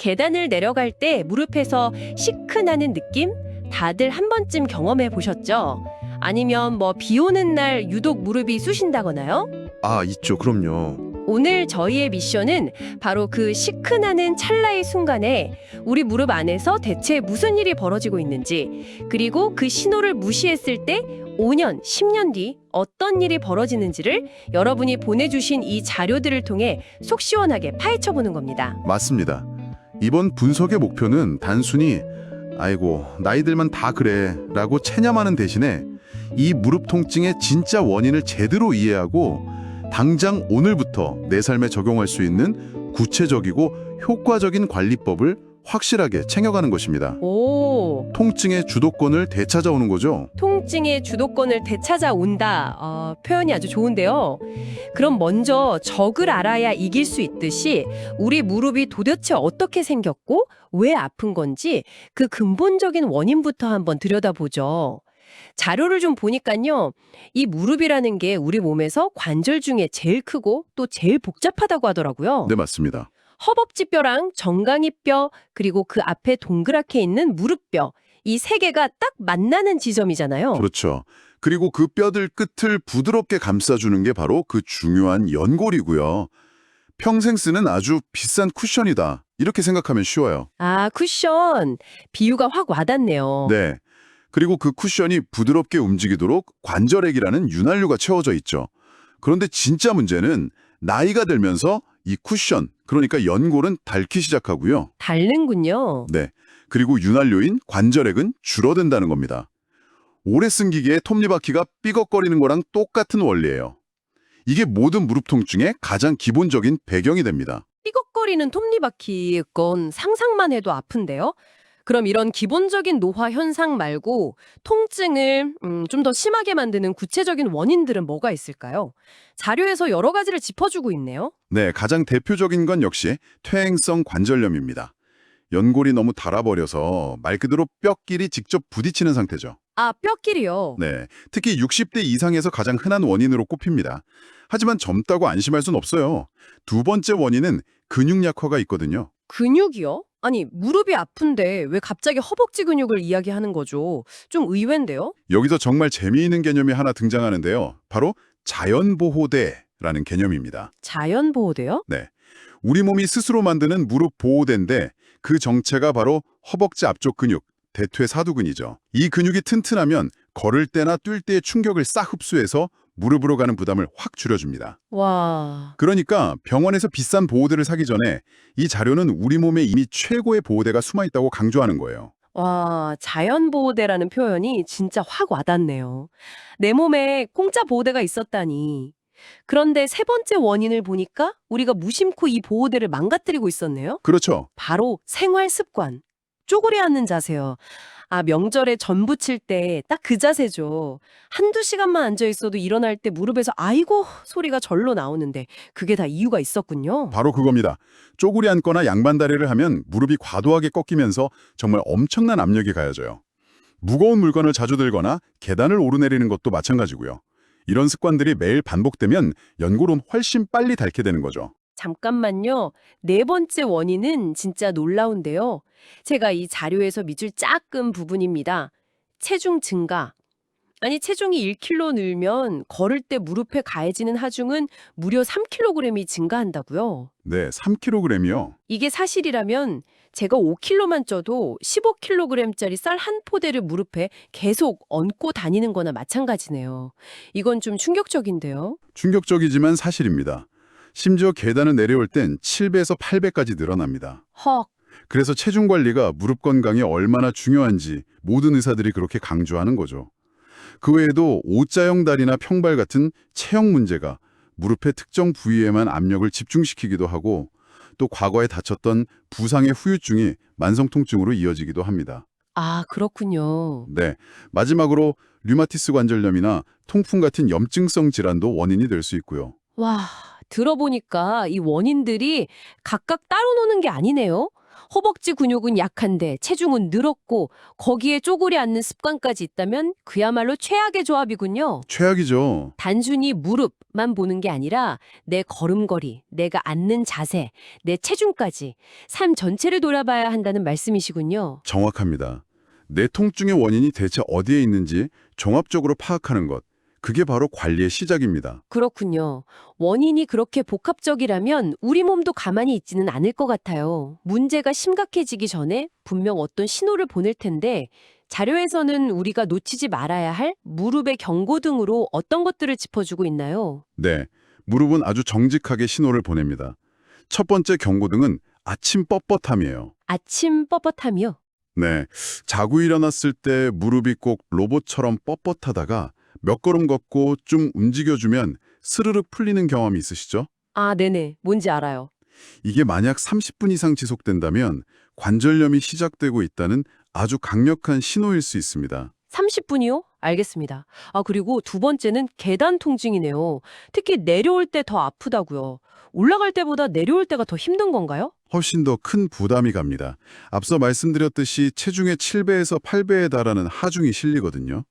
계단을 내려갈 때 무릎에서 시큰하는 느낌? 다들 한 번쯤 경험해 보셨죠? 아니면 비 오는 날 유독 무릎이 쑤신다거나요? 아, 있죠. 그럼요. 오늘 저희의 미션은 바로 그 시큰하는 찰나의 순간에 우리 무릎 안에서 대체 무슨 일이 벌어지고 있는지, 그리고 그 신호를 무시했을 때 5년, 10년 뒤 어떤 일이 벌어지는지를 여러분이 보내주신 이 자료들을 통해 속 시원하게 파헤쳐보는 겁니다. 맞습니다. 이번 분석의 목표는 단순히 아이고, 나이들만 다 그래 라고 체념하는 대신에 이 무릎 통증의 진짜 원인을 제대로 이해하고 당장 오늘부터 내 삶에 적용할 수 있는 구체적이고 효과적인 관리법을 확실하게 챙겨가는 것입니다. 오, 통증의 주도권을 되찾아오는 거죠. 통증의 주도권을 되찾아온다. 표현이 아주 좋은데요. 그럼 먼저 적을 알아야 이길 수 있듯이 우리 무릎이 도대체 어떻게 생겼고 왜 아픈 건지 그 근본적인 원인부터 한번 들여다보죠. 자료를 좀 보니까요. 이 무릎이라는 게 우리 몸에서 관절 중에 제일 크고 또 제일 복잡하다고 하더라고요. 네, 맞습니다. 허벅지뼈랑 정강이뼈 그리고 그 앞에 동그랗게 있는 무릎뼈 이 세 개가 딱 만나는 지점이잖아요. 그렇죠. 그리고 그 뼈들 끝을 부드럽게 감싸주는 게 바로 그 중요한 연골이고요. 평생 쓰는 아주 비싼 쿠션이다. 이렇게 생각하면 쉬워요. 아, 쿠션. 비유가 확 와닿네요. 네. 그리고 그 쿠션이 부드럽게 움직이도록 관절액이라는 윤활유가 채워져 있죠. 그런데 진짜 문제는 나이가 들면서 이 쿠션, 그러니까 연골은 닳기 시작하고요. 닳는군요. 네. 그리고 윤활유인 관절액은 줄어든다는 겁니다. 오래 쓴 기계에 톱니바퀴가 삐걱거리는 거랑 똑같은 원리예요. 이게 모든 무릎 통증의 가장 기본적인 배경이 됩니다. 삐걱거리는 톱니바퀴 건 상상만 해도 아픈데요. 그럼 이런 기본적인 노화 현상 말고 통증을 좀 더 심하게 만드는 구체적인 원인들은 뭐가 있을까요? 자료에서 여러 가지를 짚어주고 있네요. 네, 가장 대표적인 건 역시 퇴행성 관절염입니다. 연골이 너무 닳아버려서 말 그대로 뼈끼리 직접 부딪히는 상태죠. 아, 뼈끼리요. 네, 특히 60대 이상에서 가장 흔한 원인으로 꼽힙니다. 하지만 젊다고 안심할 순 없어요. 두 번째 원인은 근육 약화가 있거든요. 근육이요? 아니, 무릎이 아픈데 왜 갑자기 허벅지 근육을 이야기하는 거죠? 좀 의외인데요? 여기서 정말 재미있는 개념이 하나 등장하는데요. 바로 자연보호대라는 개념입니다. 자연보호대요? 네, 우리 몸이 스스로 만드는 무릎 보호대인데 그 정체가 바로 허벅지 앞쪽 근육, 대퇴사두근이죠. 이 근육이 튼튼하면 걸을 때나 뛸 때의 충격을 싹 흡수해서 무릎으로 가는 부담을 확 줄여줍니다. 와, 그러니까 병원에서 비싼 보호대를 사기 전에 이 자료는 우리 몸에 이미 최고의 보호대가 숨어있다고 강조하는 거예요. 와, 자연보호대라는 표현이 진짜 확 와닿네요. 내 몸에 공짜 보호대가 있었다니. 그런데 세 번째 원인을 보니까 우리가 무심코 이 보호대를 망가뜨리고 있었네요. 그렇죠. 바로 생활 습관. 쪼그려 앉는 자세요. 아, 명절에 전 부칠 때 딱 그 자세죠. 한두 시간만 앉아 있어도 일어날 때 무릎에서 아이고 소리가 절로 나오는데 그게 다 이유가 있었군요. 바로 그겁니다. 쪼그리 앉거나 양반다리를 하면 무릎이 과도하게 꺾이면서 정말 엄청난 압력이 가해져요. 무거운 물건을 자주 들거나 계단을 오르내리는 것도 마찬가지고요. 이런 습관들이 매일 반복되면 연골은 훨씬 빨리 닳게 되는 거죠. 잠깐만요. 네 번째 원인은 진짜 놀라운데요. 제가 이 자료에서 밑줄 쫙 끈 부분입니다. 체중 증가. 아니, 체중이 1kg 늘면 걸을 때 무릎에 가해지는 하중은 무려 3kg이 증가한다고요. 네, 3kg이요. 이게 사실이라면 제가 5kg만 쪄도 15kg짜리 쌀 한 포대를 무릎에 계속 얹고 다니는 거나 마찬가지네요. 이건 좀 충격적인데요. 충격적이지만 사실입니다. 심지어 계단을 내려올 땐 7배에서 8배까지 늘어납니다. 헉. 그래서 체중 관리가 무릎 건강에 얼마나 중요한지 모든 의사들이 그렇게 강조하는 거죠. 그 외에도 O자형 다리나 평발 같은 체형 문제가 무릎의 특정 부위에만 압력을 집중시키기도 하고 또 과거에 다쳤던 부상의 후유증이 만성 통증으로 이어지기도 합니다. 아, 그렇군요. 네, 마지막으로 류마티스 관절염이나 통풍 같은 염증성 질환도 원인이 될 수 있고요. 와, 들어보니까 이 원인들이 각각 따로 노는 게 아니네요. 허벅지 근육은 약한데 체중은 늘었고 거기에 쪼그려 앉는 습관까지 있다면 그야말로 최악의 조합이군요. 최악이죠. 단순히 무릎만 보는 게 아니라 내 걸음걸이, 내가 앉는 자세, 내 체중까지 삶 전체를 돌아봐야 한다는 말씀이시군요. 정확합니다. 내 통증의 원인이 대체 어디에 있는지 종합적으로 파악하는 것. 그게 바로 관리의 시작입니다. 그렇군요. 원인이 그렇게 복합적이라면 우리 몸도 가만히 있지는 않을 것 같아요. 문제가 심각해지기 전에 분명 어떤 신호를 보낼 텐데 자료에서는 우리가 놓치지 말아야 할 무릎의 경고 등으로 어떤 것들을 짚어주고 있나요? 네, 무릎은 아주 정직하게 신호를 보냅니다. 첫 번째 경고등은 아침 뻣뻣함이에요. 아침 뻣뻣함이요? 네, 자고 일어났을 때 무릎이 꼭 로봇처럼 뻣뻣하다가 몇 걸음 걷고 좀 움직여주면 스르륵 풀리는 경험이 있으시죠? 아, 네네. 뭔지 알아요. 이게 만약 30분 이상 지속된다면 관절염이 시작되고 있다는 아주 강력한 신호일 수 있습니다. 30분이요? 알겠습니다. 아, 그리고 두 번째는 계단 통증이네요. 특히 내려올 때 더 아프다고요. 올라갈 때보다 내려올 때가 더 힘든 건가요? 훨씬 더 큰 부담이 갑니다. 앞서 말씀드렸듯이 체중의 7배에서 8배에 달하는 하중이 실리거든요.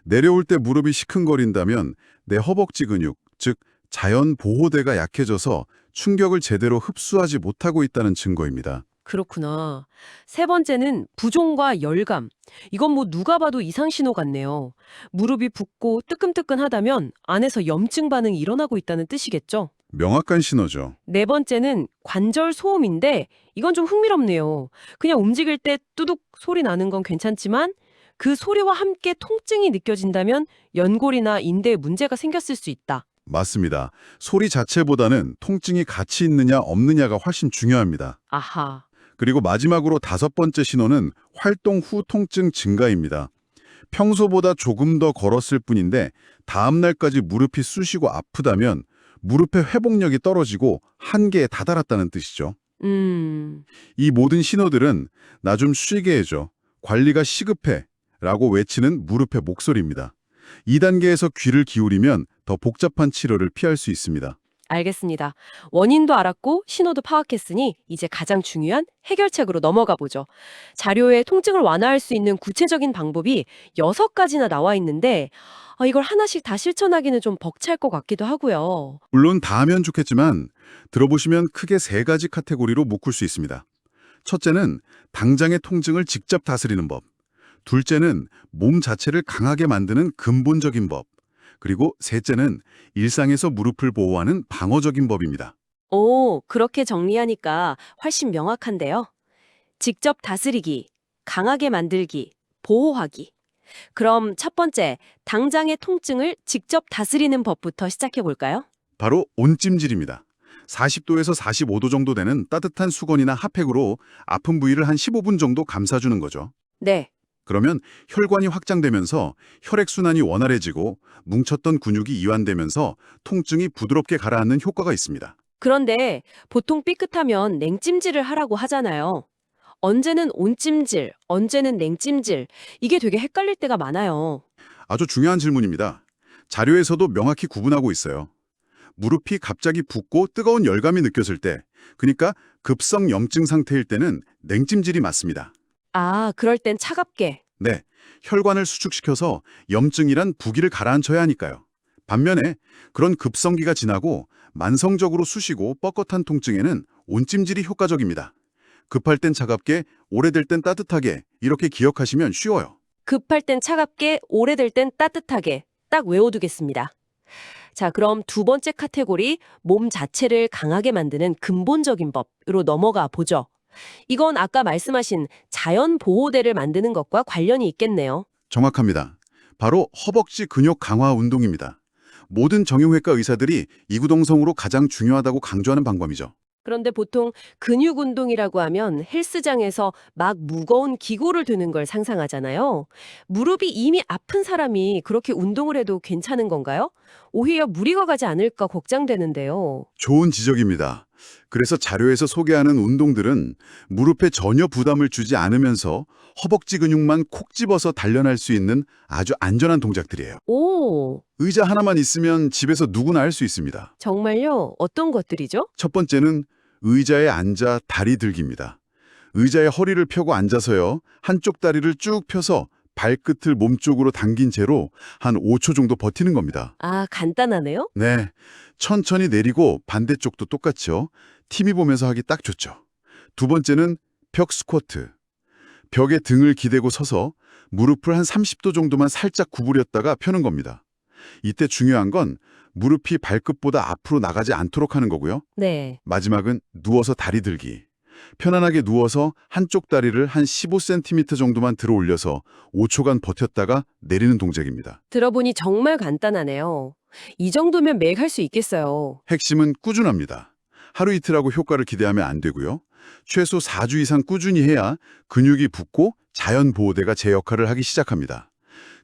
내려올 때 무릎이 시큰거린다면 내 허벅지 근육, 즉 자연 보호대가 약해져서 충격을 제대로 흡수하지 못하고 있다는 증거입니다. 그렇구나. 세 번째는 부종과 열감. 이건 뭐 누가 봐도 이상 신호 같네요. 무릎이 붓고 뜨끔뜨끔하다면 안에서 염증 반응이 일어나고 있다는 뜻이겠죠? 명확한 신호죠. 네 번째는 관절 소음인데 이건 좀 흥미롭네요. 그냥 움직일 때 뚜둑 소리 나는 건 괜찮지만 그 소리와 함께 통증이 느껴진다면 연골이나 인대에 문제가 생겼을 수 있다. 맞습니다. 소리 자체보다는 통증이 같이 있느냐 없느냐가 훨씬 중요합니다. 아하. 그리고 마지막으로 다섯 번째 신호는 활동 후 통증 증가입니다. 평소보다 조금 더 걸었을 뿐인데 다음 날까지 무릎이 쑤시고 아프다면 무릎의 회복력이 떨어지고 한계에 다다랐다는 뜻이죠. 이 모든 신호들은 나 좀 쉬게 해줘, 관리가 시급해 라고 외치는 무릎의 목소리입니다. 2단계에서 귀를 기울이면 더 복잡한 치료를 피할 수 있습니다. 알겠습니다. 원인도 알았고 신호도 파악했으니 이제 가장 중요한 해결책으로 넘어가 보죠. 자료에 통증을 완화할 수 있는 구체적인 방법이 6가지나 나와 있는데 이걸 하나씩 다 실천하기는 좀 벅찰 것 같기도 하고요. 물론 다 하면 좋겠지만 들어보시면 크게 3가지 카테고리로 묶을 수 있습니다. 첫째는 당장의 통증을 직접 다스리는 법. 둘째는 몸 자체를 강하게 만드는 근본적인 법. 그리고 셋째는 일상에서 무릎을 보호하는 방어적인 법입니다. 오, 그렇게 정리하니까 훨씬 명확한데요. 직접 다스리기, 강하게 만들기, 보호하기. 그럼 첫 번째, 당장의 통증을 직접 다스리는 법부터 시작해 볼까요? 바로 온찜질입니다. 40도에서 45도 정도 되는 따뜻한 수건이나 핫팩으로 아픈 부위를 한 15분 정도 감싸주는 거죠. 네. 그러면 혈관이 확장되면서 혈액순환이 원활해지고 뭉쳤던 근육이 이완되면서 통증이 부드럽게 가라앉는 효과가 있습니다. 그런데 보통 삐끗하면 냉찜질을 하라고 하잖아요. 언제는 온찜질, 언제는 냉찜질. 이게 되게 헷갈릴 때가 많아요. 아주 중요한 질문입니다. 자료에서도 명확히 구분하고 있어요. 무릎이 갑자기 붓고 뜨거운 열감이 느껴질 때, 그러니까 급성 염증 상태일 때는 냉찜질이 맞습니다. 아, 그럴 땐 차갑게. 네, 혈관을 수축시켜서 염증이란 부기를 가라앉혀야 하니까요. 반면에 그런 급성기가 지나고 만성적으로 쑤시고 뻣뻣한 통증에는 온찜질이 효과적입니다. 급할 땐 차갑게, 오래될 땐 따뜻하게 이렇게 기억하시면 쉬워요. 급할 땐 차갑게, 오래될 땐 따뜻하게. 딱 외워두겠습니다. 자, 그럼 두 번째 카테고리, 몸 자체를 강하게 만드는 근본적인 법으로 넘어가 보죠. 이건 아까 말씀하신 자연 보호대를 만드는 것과 관련이 있겠네요. 정확합니다. 바로 허벅지 근육 강화 운동입니다. 모든 정형외과 의사들이 이구동성으로 가장 중요하다고 강조하는 방법이죠. 그런데 보통 근육 운동이라고 하면 헬스장에서 막 무거운 기구를 드는 걸 상상하잖아요. 무릎이 이미 아픈 사람이 그렇게 운동을 해도 괜찮은 건가요? 오히려 무리가 가지 않을까 걱정되는데요. 좋은 지적입니다. 그래서 자료에서 소개하는 운동들은 무릎에 전혀 부담을 주지 않으면서 허벅지 근육만 콕 집어서 단련할 수 있는 아주 안전한 동작들이에요. 오, 의자 하나만 있으면 집에서 누구나 할 수 있습니다. 정말요? 어떤 것들이죠? 첫 번째는 의자에 앉아 다리 들기입니다. 의자에 허리를 펴고 앉아서요. 한쪽 다리를 쭉 펴서 발끝을 몸쪽으로 당긴 채로 한 5초 정도 버티는 겁니다. 아, 간단하네요? 네, 천천히 내리고 반대쪽도 똑같죠. TV 보면서 하기 딱 좋죠. 두 번째는 벽 스쿼트. 벽에 등을 기대고 서서 무릎을 한 30도 정도만 살짝 구부렸다가 펴는 겁니다. 이때 중요한 건 무릎이 발끝보다 앞으로 나가지 않도록 하는 거고요. 네. 마지막은 누워서 다리 들기. 편안하게 누워서 한쪽 다리를 한 15cm 정도만 들어 올려서 5초간 버텼다가 내리는 동작입니다. 들어보니 정말 간단하네요. 이 정도면 매일 할 수 있겠어요. 핵심은 꾸준합니다. 하루 이틀하고 효과를 기대하면 안 되고요. 최소 4주 이상 꾸준히 해야 근육이 붙고 자연 보호대가 제 역할을 하기 시작합니다.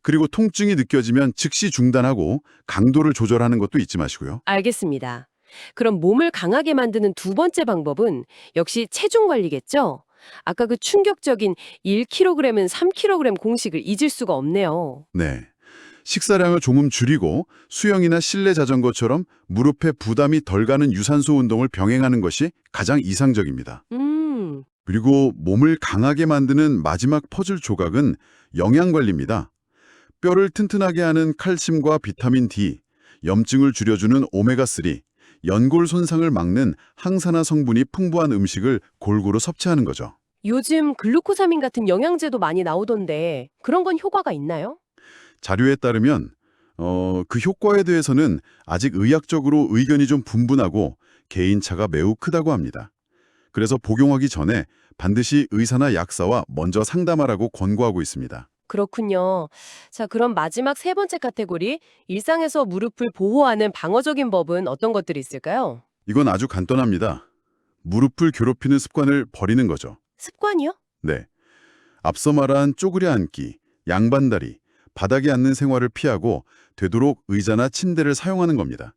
그리고 통증이 느껴지면 즉시 중단하고 강도를 조절하는 것도 잊지 마시고요. 알겠습니다. 그럼 몸을 강하게 만드는 두 번째 방법은 역시 체중 관리겠죠? 아까 그 충격적인 1kg은 3kg 공식을 잊을 수가 없네요. 네. 식사량을 조금 줄이고 수영이나 실내 자전거처럼 무릎에 부담이 덜 가는 유산소 운동을 병행하는 것이 가장 이상적입니다. 그리고 몸을 강하게 만드는 마지막 퍼즐 조각은 영양 관리입니다. 뼈를 튼튼하게 하는 칼슘과 비타민 D, 염증을 줄여주는 오메가3, 연골 손상을 막는 항산화 성분이 풍부한 음식을 골고루 섭취하는 거죠. 요즘 글루코사민 같은 영양제도 많이 나오던데 그런 건 효과가 있나요? 자료에 따르면 그 효과에 대해서는 아직 의학적으로 의견이 좀 분분하고 개인차가 매우 크다고 합니다. 그래서 복용하기 전에 반드시 의사나 약사와 먼저 상담하라고 권고하고 있습니다. 그렇군요. 자, 그럼 마지막 세 번째 카테고리, 일상에서 무릎을 보호하는 방어적인 법은 어떤 것들이 있을까요? 이건 아주 간단합니다. 무릎을 괴롭히는 습관을 버리는 거죠. 습관이요? 네. 앞서 말한 쪼그려 앉기, 양반다리, 바닥에 앉는 생활을 피하고 되도록 의자나 침대를 사용하는 겁니다.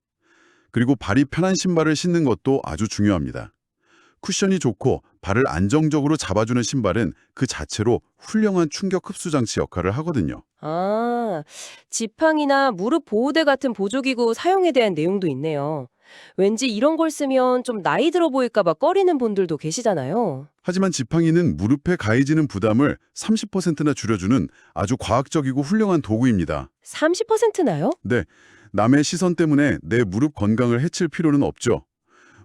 그리고 발이 편한 신발을 신는 것도 아주 중요합니다. 쿠션이 좋고 발을 안정적으로 잡아주는 신발은 그 자체로 훌륭한 충격 흡수 장치 역할을 하거든요. 아, 지팡이나 무릎 보호대 같은 보조기구 사용에 대한 내용도 있네요. 왠지 이런 걸 쓰면 좀 나이 들어 보일까 봐 꺼리는 분들도 계시잖아요. 하지만 지팡이는 무릎에 가해지는 부담을 30%나 줄여주는 아주 과학적이고 훌륭한 도구입니다. 30%나요? 네, 남의 시선 때문에 내 무릎 건강을 해칠 필요는 없죠.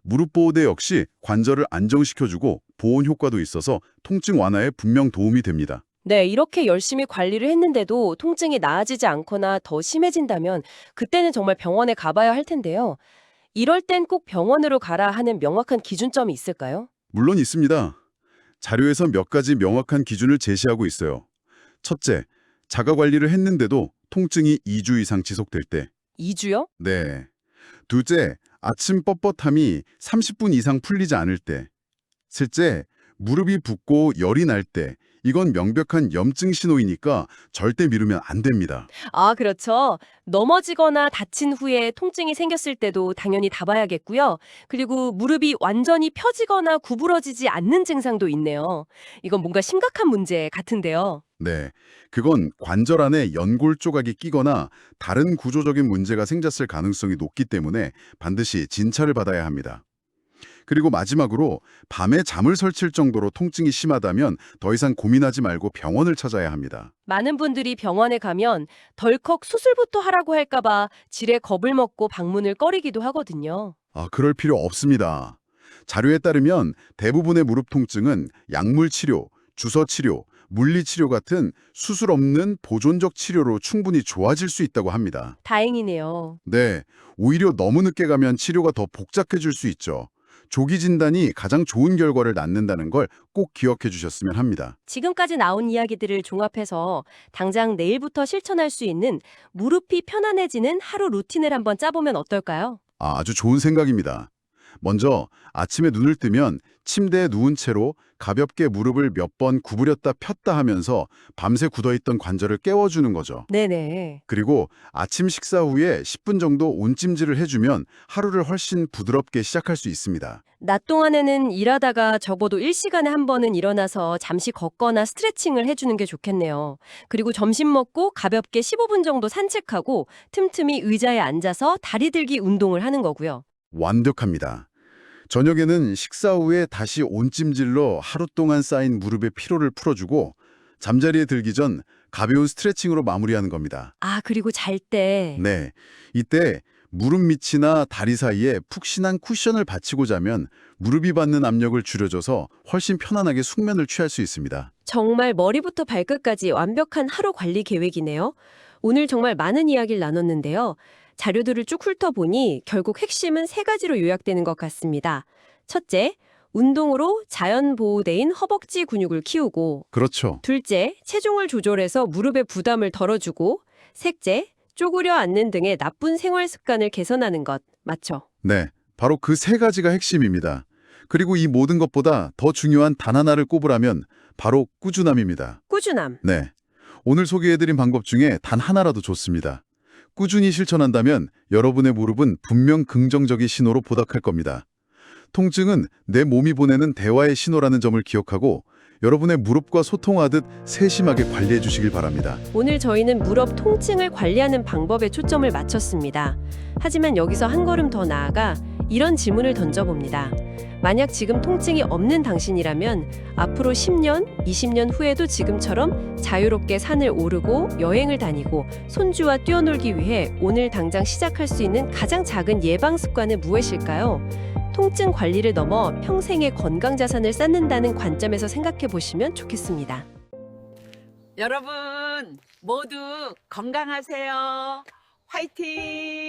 무릎 보호대 역시 관절을 안정시켜주고 보온 효과도 있어서 통증 완화에 분명 도움이 됩니다. 네, 이렇게 열심히 관리를 했는데도 통증이 나아지지 않거나 더 심해진다면 그때는 정말 병원에 가봐야 할 텐데요. 이럴 땐 꼭 병원으로 가라 하는 명확한 기준점이 있을까요? 물론 있습니다. 자료에서 몇 가지 명확한 기준을 제시하고 있어요. 첫째, 자가 관리를 했는데도 통증이 2주 이상 지속될 때. 2주요? 네. 둘째, 아침 뻣뻣함이 30분 이상 풀리지 않을 때. 셋째, 무릎이 붓고 열이 날 때. 이건 명백한 염증 신호이니까 절대 미루면 안 됩니다. 아, 그렇죠. 넘어지거나 다친 후에 통증이 생겼을 때도 당연히 다 봐야겠고요. 그리고 무릎이 완전히 펴지거나 구부러지지 않는 증상도 있네요. 이건 뭔가 심각한 문제 같은데요. 네, 그건 관절 안에 연골 조각이 끼거나 다른 구조적인 문제가 생겼을 가능성이 높기 때문에 반드시 진찰을 받아야 합니다. 그리고 마지막으로 밤에 잠을 설칠 정도로 통증이 심하다면 더 이상 고민하지 말고 병원을 찾아야 합니다. 많은 분들이 병원에 가면 덜컥 수술부터 하라고 할까 봐 지레 겁을 먹고 방문을 꺼리기도 하거든요. 그럴 필요 없습니다. 자료에 따르면 대부분의 무릎 통증은 약물 치료, 주사 치료, 물리 치료 같은 수술 없는 보존적 치료로 충분히 좋아질 수 있다고 합니다. 다행이네요. 네, 오히려 너무 늦게 가면 치료가 더 복잡해질 수 있죠. 조기 진단이 가장 좋은 결과를 낳는다는 걸 꼭 기억해 주셨으면 합니다. 지금까지 나온 이야기들을 종합해서 당장 내일부터 실천할 수 있는 무릎이 편안해지는 하루 루틴을 한번 짜보면 어떨까요? 아주 좋은 생각입니다. 먼저 아침에 눈을 뜨면 침대에 누운 채로 가볍게 무릎을 몇 번 구부렸다 폈다 하면서 밤새 굳어있던 관절을 깨워주는 거죠. 네네. 그리고 아침 식사 후에 10분 정도 온찜질을 해주면 하루를 훨씬 부드럽게 시작할 수 있습니다. 낮 동안에는 일하다가 적어도 1시간에 한 번은 일어나서 잠시 걷거나 스트레칭을 해주는 게 좋겠네요. 그리고 점심 먹고 가볍게 15분 정도 산책하고 틈틈이 의자에 앉아서 다리 들기 운동을 하는 거고요. 완벽합니다. 저녁에는 식사 후에 다시 온찜질로 하루 동안 쌓인 무릎의 피로를 풀어주고 잠자리에 들기 전 가벼운 스트레칭으로 마무리하는 겁니다. 아, 그리고 잘 때. 네, 이때 무릎 밑이나 다리 사이에 푹신한 쿠션을 받치고 자면 무릎이 받는 압력을 줄여줘서 훨씬 편안하게 숙면을 취할 수 있습니다. 정말 머리부터 발끝까지 완벽한 하루 관리 계획이네요. 오늘 정말 많은 이야기를 나눴는데요. 자료들을 쭉 훑어보니 결국 핵심은 세 가지로 요약되는 것 같습니다. 첫째, 운동으로 자연 보호대인 허벅지 근육을 키우고, 그렇죠. 둘째, 체중을 조절해서 무릎의 부담을 덜어주고, 셋째, 쪼그려 앉는 등의 나쁜 생활 습관을 개선하는 것. 맞죠? 네, 바로 그 세 가지가 핵심입니다. 그리고 이 모든 것보다 더 중요한 단 하나를 꼽으라면 바로 꾸준함입니다. 꾸준함. 네, 오늘 소개해드린 방법 중에 단 하나라도 좋습니다. 꾸준히 실천한다면 여러분의 무릎은 분명 긍정적인 신호로 보답할 겁니다. 통증은 내 몸이 보내는 대화의 신호라는 점을 기억하고 여러분의 무릎과 소통하듯 세심하게 관리해 주시길 바랍니다. 오늘 저희는 무릎 통증을 관리하는 방법에 초점을 맞췄습니다. 하지만 여기서 한 걸음 더 나아가 이런 질문을 던져봅니다. 만약 지금 통증이 없는 당신이라면 앞으로 10년, 20년 후에도 지금처럼 자유롭게 산을 오르고 여행을 다니고 손주와 뛰어놀기 위해 오늘 당장 시작할 수 있는 가장 작은 예방 습관은 무엇일까요? 통증 관리를 넘어 평생의 건강 자산을 쌓는다는 관점에서 생각해 보시면 좋겠습니다. 여러분 모두 건강하세요. 화이팅!